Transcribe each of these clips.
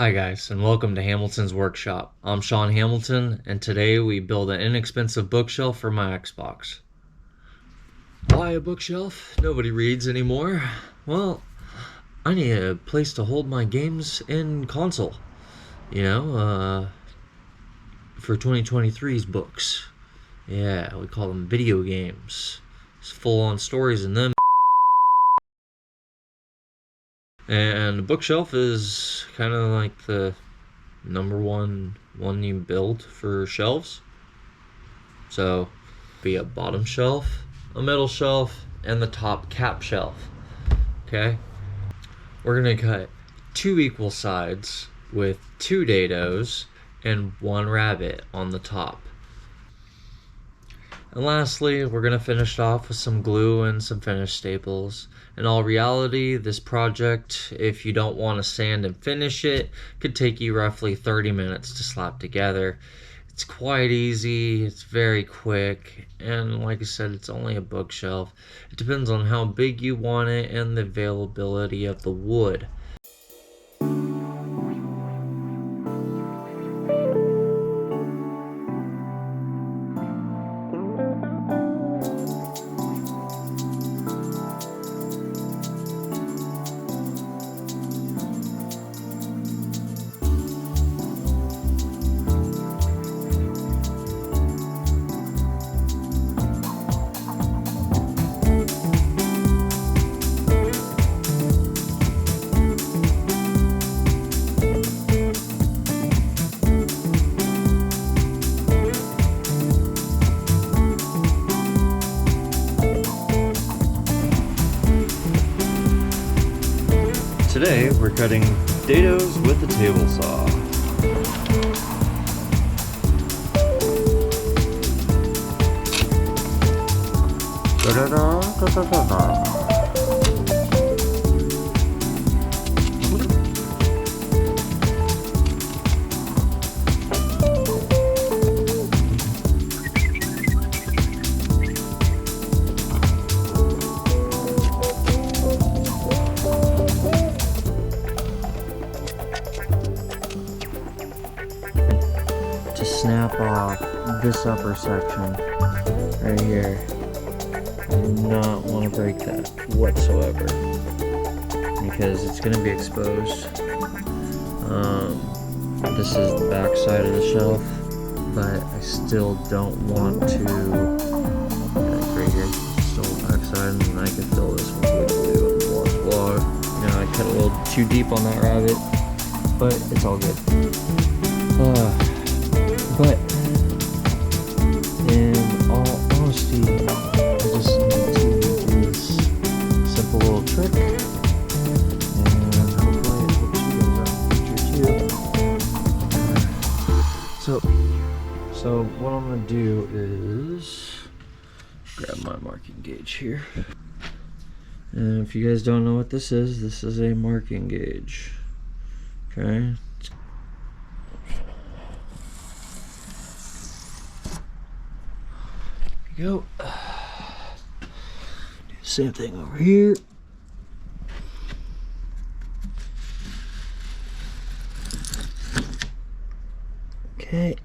Hi guys, and welcome to Hamilton's Workshop. I'm Sean Hamilton, and today we build an inexpensive bookshelf for my Xbox. Why a bookshelf? Nobody reads anymore. Well, I need a place to hold my games and console. For 2023's books. Yeah, we call them video games. It's full-on stories in them. And the bookshelf is kind of like the number one you build for shelves. So be a bottom shelf, a middle shelf, and the top cap shelf. Okay, we're gonna cut 2 equal sides with 2 dados and 1 rabbit on the top. And lastly, we're going to finish it off with some glue and some finished staples. In all reality, this project, if you don't want to sand and finish it, could take you roughly 30 minutes to slap together. It's quite easy, it's very quick, and like I said, it's only a bookshelf. It depends on how big you want it and the availability of the wood. Today, we're cutting dados with a table saw. To snap off this upper section right here. I do not want to break that whatsoever because it's going to be exposed. This is the back side of the shelf, but I still don't want to, like right here, still the back side, and I can fill this with glue and blah. I cut a little too deep on that rabbit, but it's all good. But in all honesty, I just need to do this simple little trick, and hopefully it helps you guys out in the future too. So what I'm gonna do is grab my marking gauge here. And if you guys don't know what this is a marking gauge. Okay. Go. Do the same thing over here. Okay.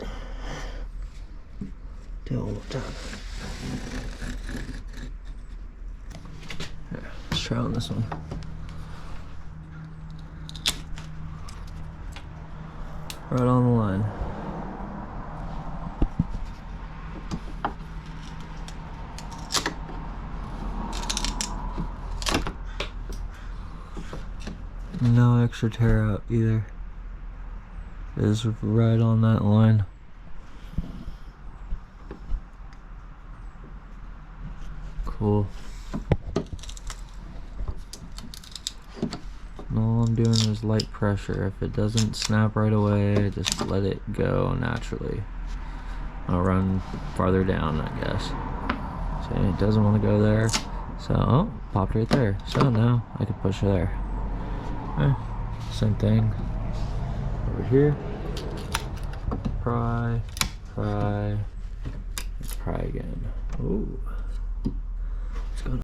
Do it one more time. Here, let's try on this one. Right on the line. No extra tear out either. It is right on that line. Cool. And all I'm doing is light pressure. If it doesn't snap right away, just let it go naturally. I'll run farther down, I guess. See, it doesn't want to go there. So, oh, popped right there. So now I can push it there. Same thing over here. Pry again. Ooh, it's going.